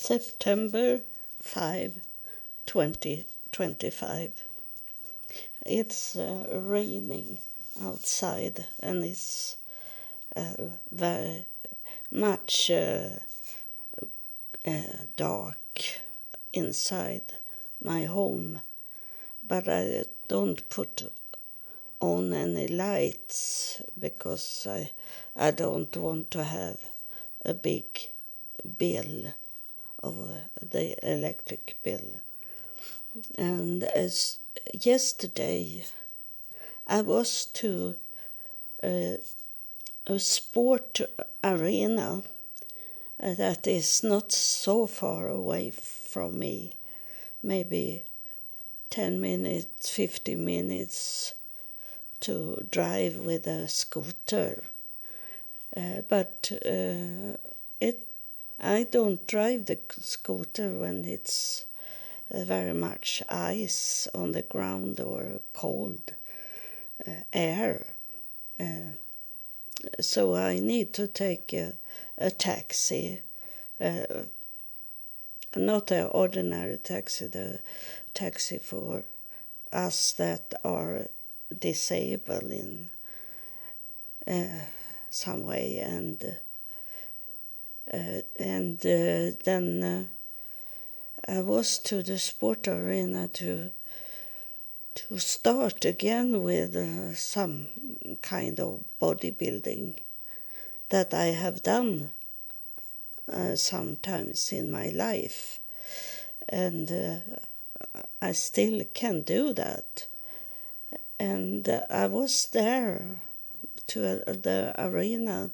September 5, 2025. It's raining outside and it's very much dark inside my home, but I don't put on any lights because I don't want to have a big bill of the electric bill. And as yesterday I was to a sport arena that is not so far away from me, maybe 10 minutes, 15 minutes to drive with a scooter. But I don't drive the scooter when it's very much ice on the ground or cold air. So I need to take a taxi, not an ordinary taxi, the taxi for us that are disabled in some way, and then I was to the sport arena to start again with some kind of bodybuilding that I have done sometimes in my life, and I still can do that. And I was there to the arena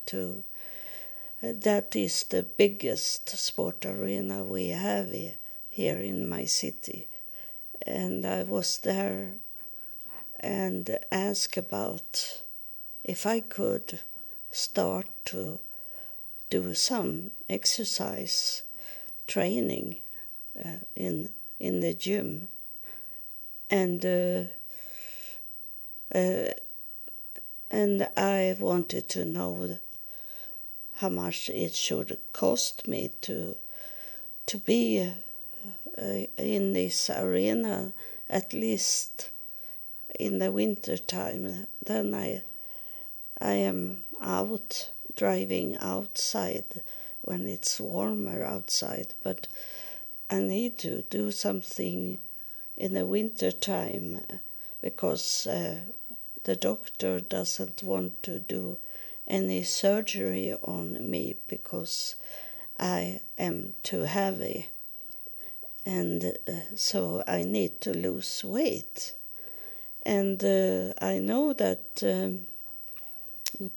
that is the biggest sport arena we have here in my city. And I was there and asked about if I could start to do some exercise training in the gym. And I wanted to know how much it should cost me to be in this arena, at least in the winter time. Then I am out driving outside when it's warmer outside, but I need to do something in the winter time because the doctor doesn't want to do any surgery on me because I am too heavy, and so I need to lose weight. And I know that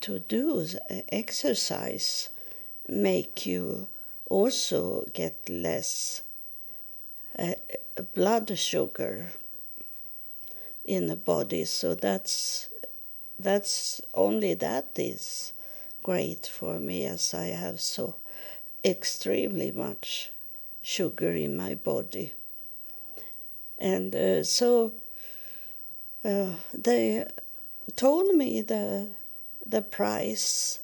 to do exercise make you also get less blood sugar in the body, so that's only that is great for me, as I have so extremely much sugar in my body. And so they told me the price,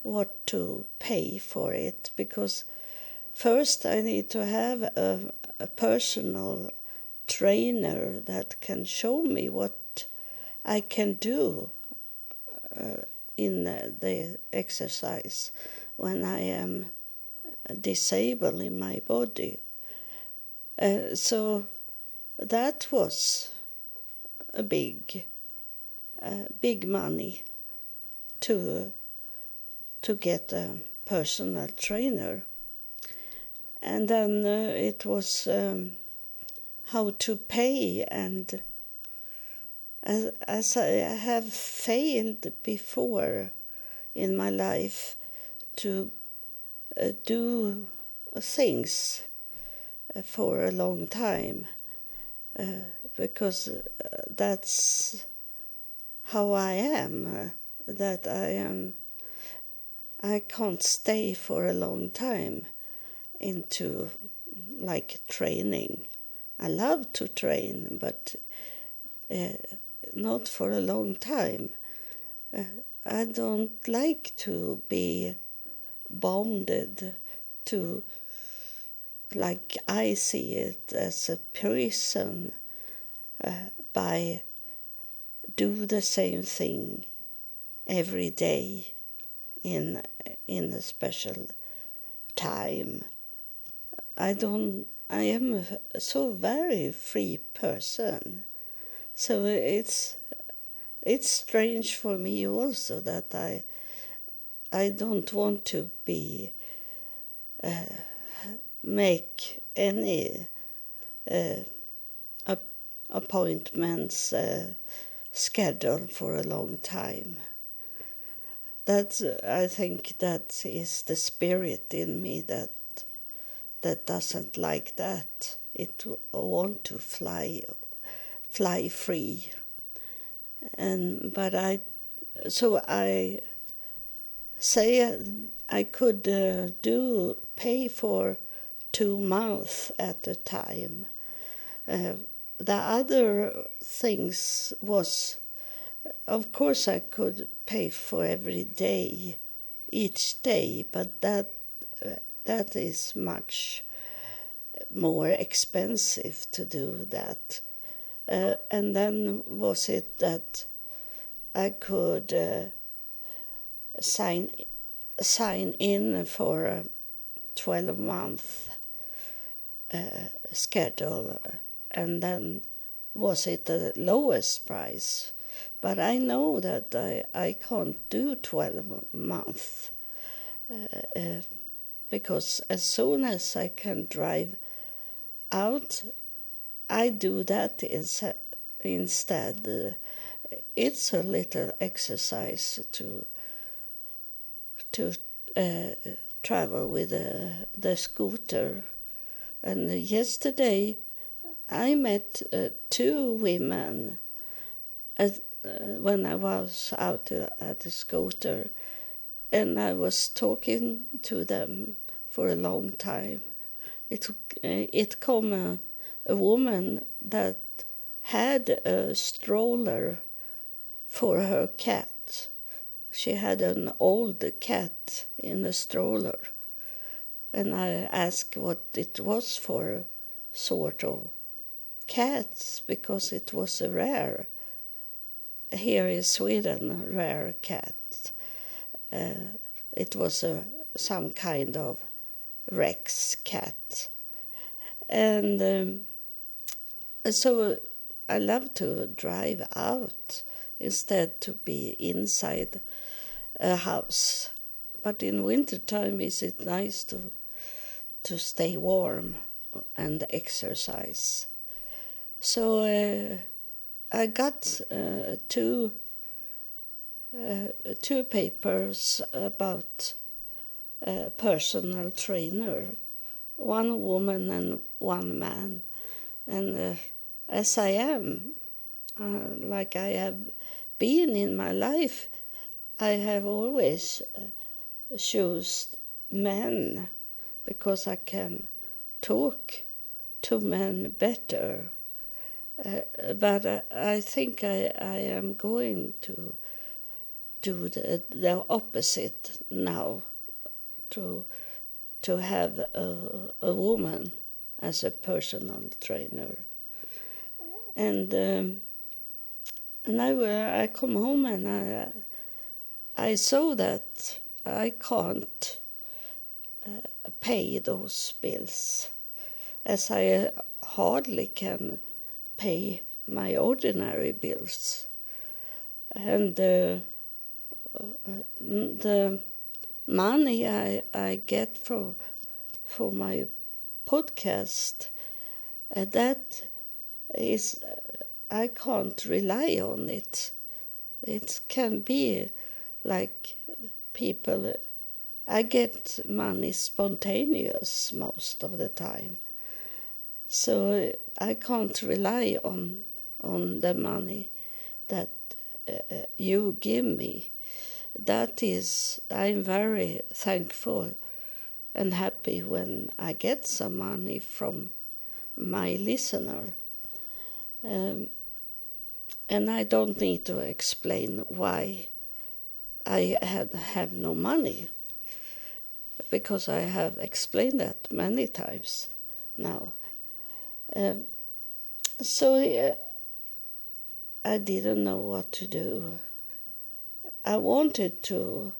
what to pay for it, because first I need to have a personal trainer that can show me what I can do in the exercise when I am disabled in my body. So that was a big money to get a personal trainer. And then it was how to pay, and as I have failed before in my life to do things for a long time, because that's how I am, that I can't stay for a long time into like training. I love to train, but not for a long time. I don't like to be bounded to like I see it, as a prison by do the same thing every day in a special time. I am a so very free person. So it's strange for me also that I don't want to be make any appointments scheduled for a long time. I think that is the spirit in me that doesn't like that. It want to fly free, but I say I could pay for 2 months at a time. The other things was, of course, I could pay for every day, each day, but that is much more expensive to do that. And then was it that I could sign in for a 12-month schedule, and then was it the lowest price. But I know that I can't do 12 months because as soon as I can drive out, I do that instead. It's a little exercise to travel with the scooter. And yesterday I met 2 women when I was out at the scooter, and I was talking to them for a long time. It came a woman that had a stroller for her cat. She had an old cat in a stroller, and I asked what it was for sort of cats, because it was a rare, here in Sweden, a rare cat. It was some kind of Rex cat. And so I love to drive out instead to be inside a house. But in wintertime is it nice to stay warm and exercise. So I got 2 papers about a personal trainer, 1 woman and 1 man. And as I am, like I have been in my life, I have always chosen men because I can talk to men better. But I think I am going to do the opposite now, to have a woman as a personal trainer. And I come home and I saw that I can't pay those bills, as I hardly can pay my ordinary bills. And the money I get for my podcast, that is, I can't rely on it. It can be like people, I get money spontaneous most of the time. So I can't rely on the money that you give me. That is, I'm very thankful and happy when I get some money from my listener. And I don't need to explain why I have no money, because I have explained that many times. now. So I didn't know what to do. I wanted to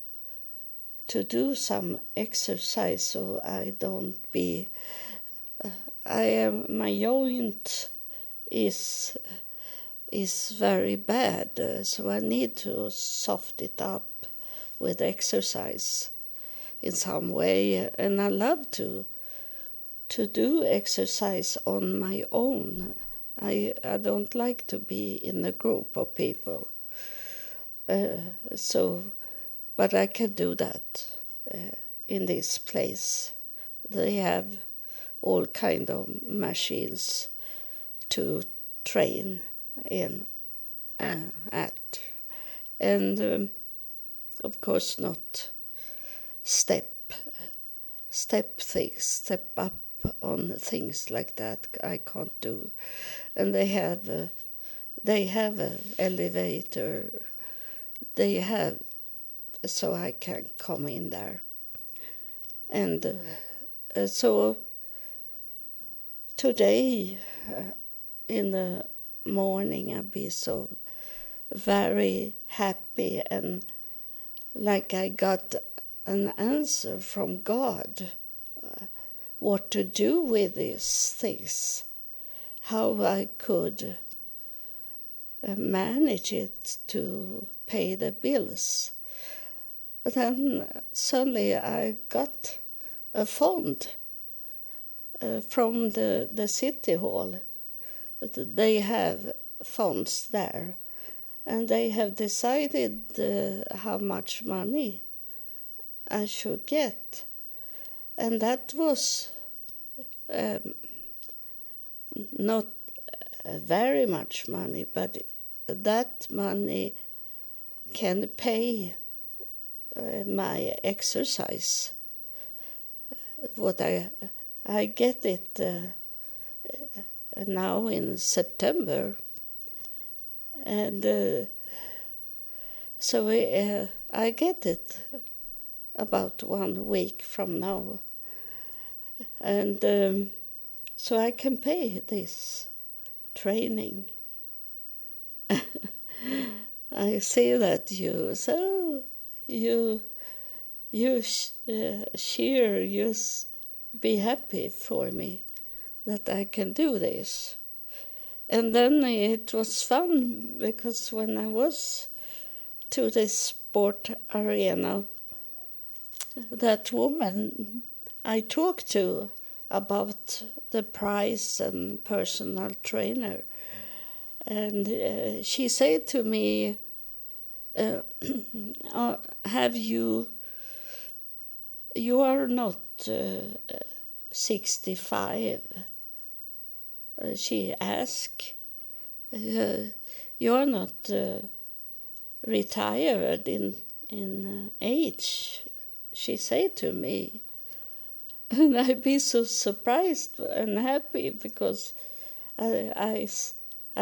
do some exercise so I don't be. My joint is very bad, so I need to soften it up with exercise in some way, and I love to do exercise on my own. I don't like to be in a group of people. But I can do that in this place. They have all kind of machines to train in at, and of course not step things, step up on things like that. I can't do, and they have an elevator. They have, so I can come in there, and so today in the morning I'll be so very happy, and like I got an answer from God what to do with these things, how I could manage it to pay the bills. But then suddenly I got a fund from the city hall. They have funds there, and they have decided how much money I should get. And that was not very much money, but that money can pay my exercise. What I get it now in September, and so I get it about 1 week from now, and so I can pay this training. I see that you cheer, you be happy for me that I can do this. And then it was fun, because when I was to the sport arena, that woman I talked to about the price and personal trainer, and she said to me, have you are not 65, she asked, you are not retired in age, she said to me. And I'd be so surprised and happy, because I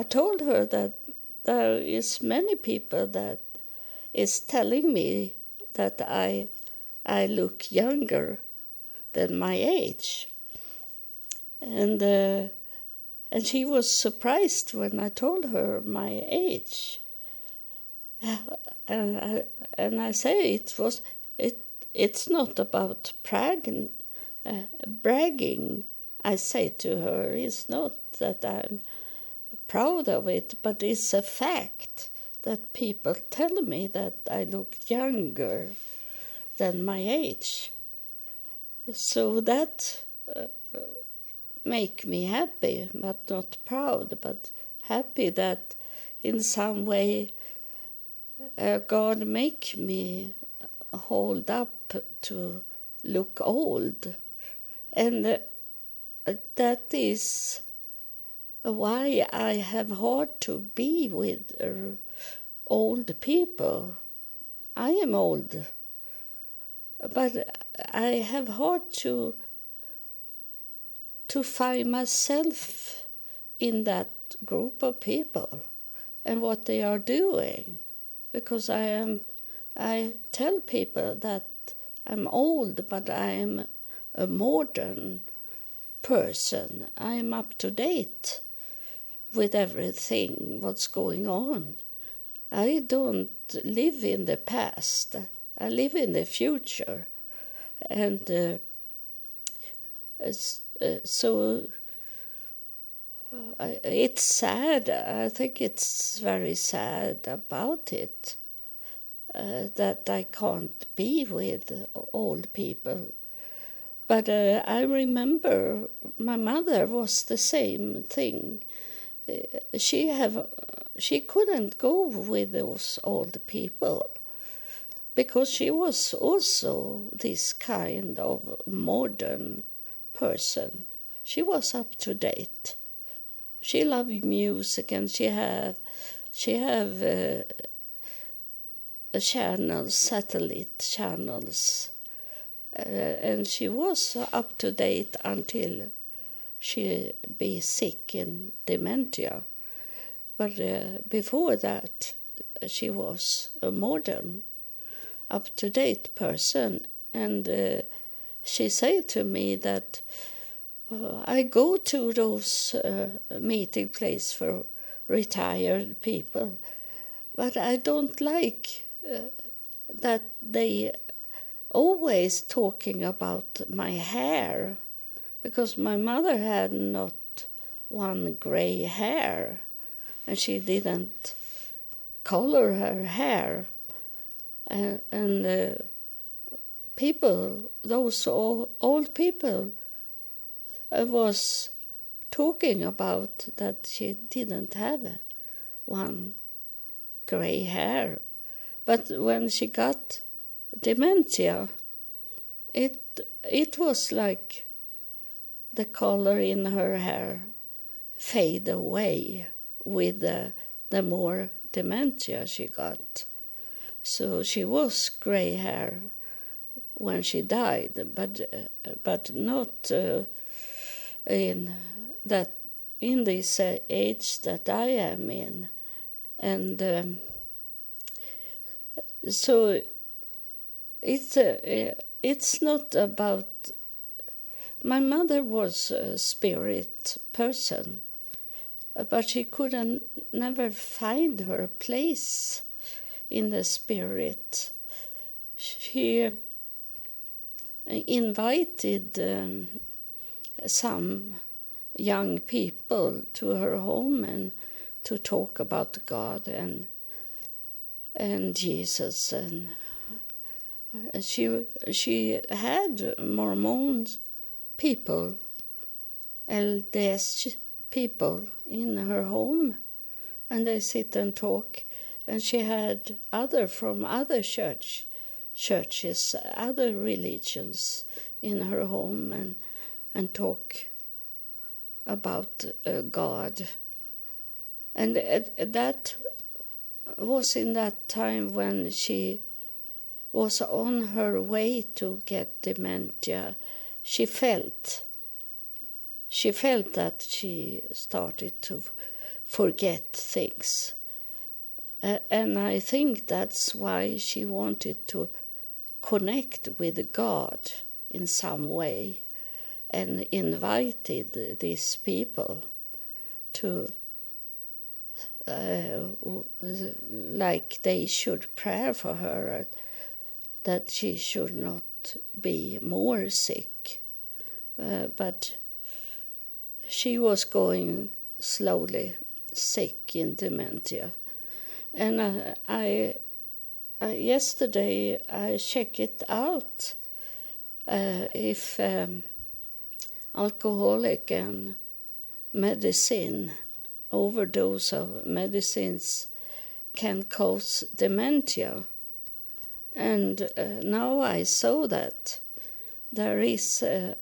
told her that there is many people that is telling me that I look younger than my age, and she was surprised when I told her my age, and I say it's not about bragging. I say to her, it's not that I'm proud of it, but it's a fact that people tell me that I look younger than my age. So that make me happy, but not proud, but happy that in some way God make me hold up to look old. And that is why I have hard to be with old people. I am old, but I have hard to find myself in that group of people and what they are doing, because I tell people that I'm old, but I am a modern person. I'm up to date with everything, what's going on. I don't live in the past. I live in the future. And so it's sad. I think it's very sad about it, that I can't be with old people. But I remember my mother was the same thing. She couldn't go with those old people because she was also this kind of modern person. She was up to date. She loved music, and she have channels, satellite channels, and she was up to date until she be sick in dementia. But before that, she was a modern, up-to-date person. And she said to me that I go to those meeting places for retired people, but I don't like that they always talking about my hair, because my mother had not one gray hair, and she didn't color her hair. And people, those old people, was talking about that she didn't have one gray hair. But when she got dementia, it was like the color in her hair fade away with the more dementia she got. So she was gray hair when she died, but not in this age that I am in. And so it's not about... My mother was a spirit person, but she couldn't never find her place in the spirit. She invited some young people to her home and to talk about God and Jesus, and she had Mormon people, LDS people in her home, and they sit and talk. And she had other from other churches, other religions in her home, and talk about God. And that was in that time when she was on her way to get dementia. She felt that she started to forget things. And I think that's why she wanted to connect with God in some way, and invited these people to, like they should pray for her, that she should not be more sick. But she was going slowly sick in dementia. And yesterday I checked it out if alcoholic and medicine, overdose of medicines, can cause dementia. And now I saw that there is a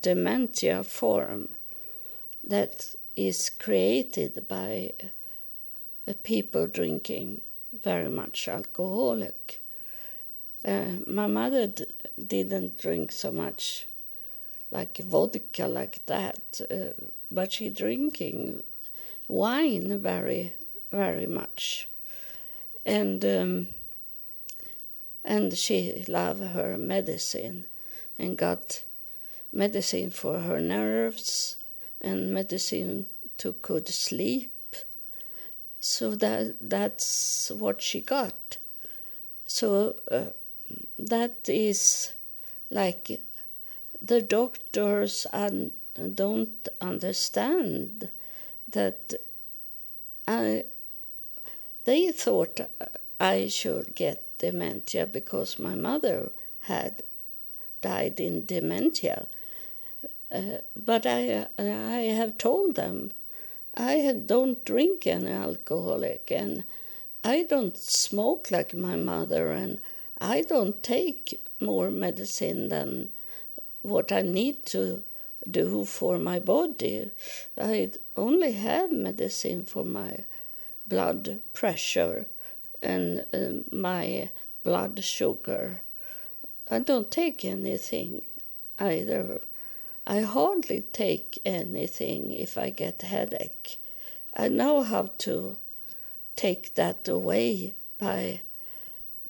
dementia form that is created by people drinking very much alcoholic. My mother didn't drink so much like vodka like that, but she drinking wine very, very much. And she loved her medicine and got medicine for her nerves and medicine to good sleep. So that's what she got. So that is like the doctors don't understand that they thought I should get dementia because my mother had died in dementia. But I have told them I don't drink any alcoholic, and I don't smoke like my mother, and I don't take more medicine than what I need to do for my body. I only have medicine for my blood pressure and my blood sugar. I don't take anything either. I hardly take anything if I get headache. I know how to take that away by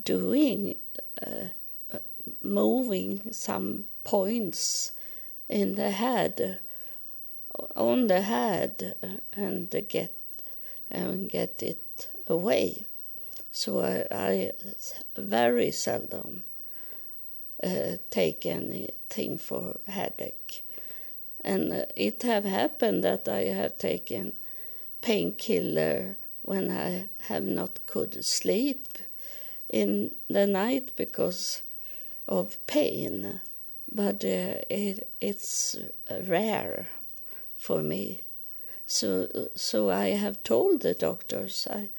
doing, moving some points in the head, on the head, and get it away. So I very seldom take anything for headache. And it have happened that I have taken painkiller when I have not could sleep in the night because of pain. But it's rare for me. So I have told the doctors I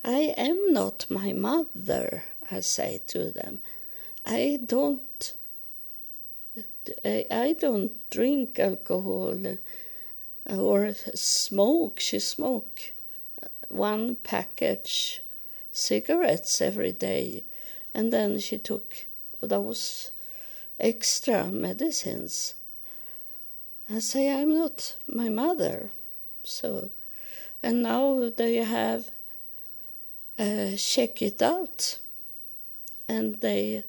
am not my mother, I say to them. I don't drink alcohol or smoke. She smoked one package cigarettes every day, and then she took those extra medicines. I say I'm not my mother. So, and now they have checked it out, and they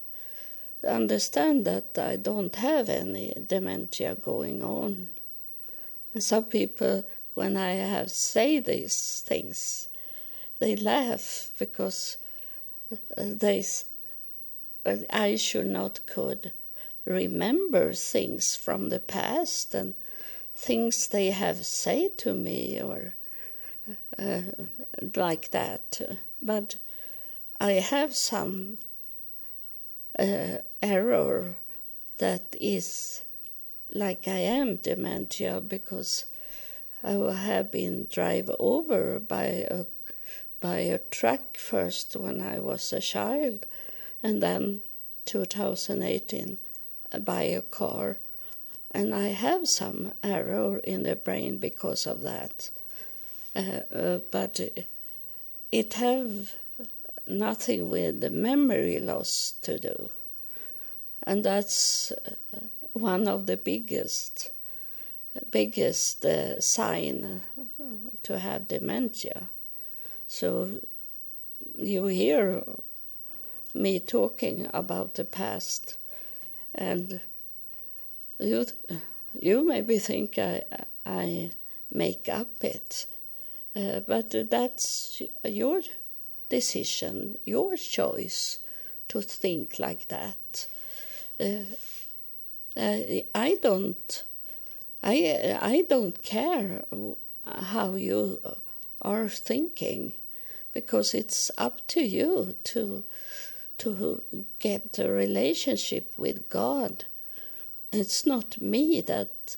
understand that I don't have any dementia going on. And some people, when I have say these things, they laugh because I should not could remember things from the past and things they have said to me or like that. But I have some error that is like I am dementia because I have been driven over by a truck first when I was a child, and then 2018 by a car. And I have some error in the brain because of that. But it have nothing with the memory loss to do. And that's one of the biggest sign to have dementia. So you hear me talking about the past, and you maybe think I make up it, but that's your decision, your choice to think like that. I don't care how you are thinking, because it's up to you to get a relationship with God. It's not me that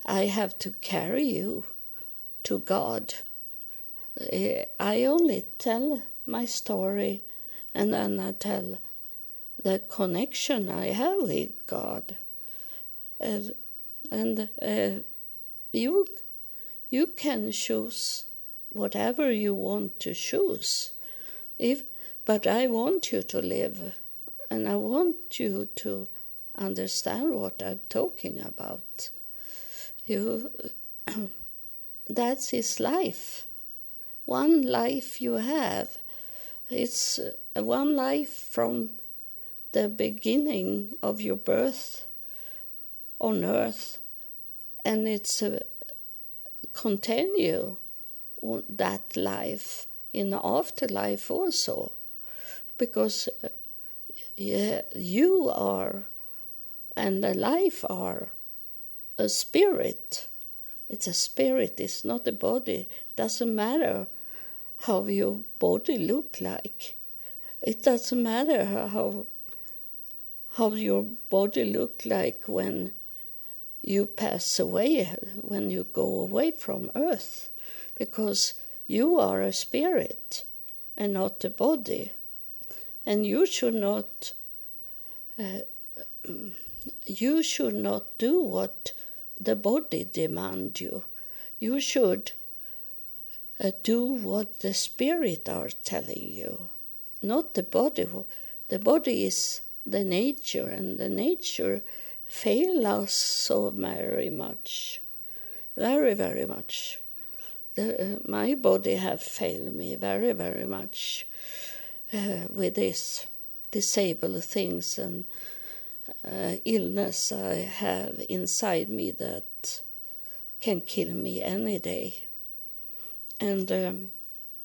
I have to carry you to God. I only tell my story, and then I tell the connection I have with God. And you can choose whatever you want to choose. But I want you to live, and I want you to understand what I'm talking about. That's his life. One life you have. It's one life from the beginning of your birth on earth, and it's continue that life in the afterlife also, because you are and the life are a spirit. It's a spirit, it's not a body. It doesn't matter how your body look like. It doesn't matter how your body look like when you pass away, when you go away from earth, because you are a spirit and not a body. And you should not do what the body demand you. You should do what the spirit are telling you, not the body. The body is the nature, and the nature fail us so very much, very, very much. My body have failed me very, very much with this disabled things and illness I have inside me that can kill me any day. And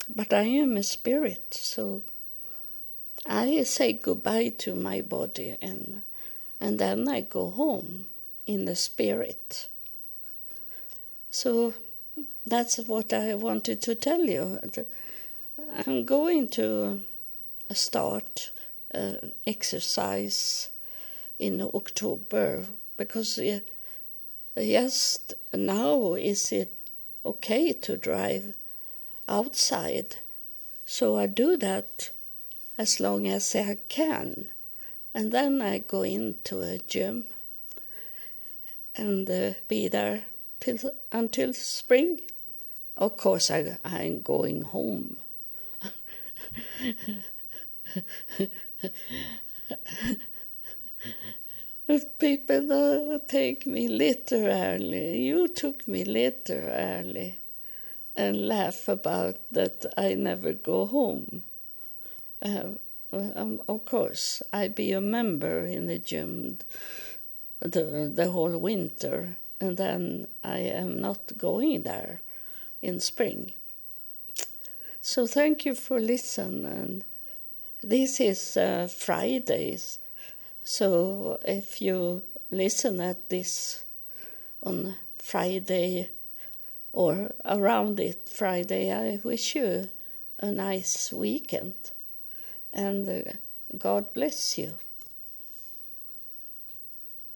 but I am a spirit, so I say goodbye to my body, and then I go home in the spirit. So that's what I wanted to tell you. I'm going to start exercise in October, because just now is it okay to drive outside. So I do that as long as I can. And then I go into a gym and be there until spring. Of course, I'm going home. People don't take me literally. You took me literally and laugh about that I never go home. Of course, I be a member in the gym the whole winter, and then I am not going there in spring. So thank you for listening. And this is Fridays. So if you listen at this on Friday or around it Friday, I wish you a nice weekend, and God bless you.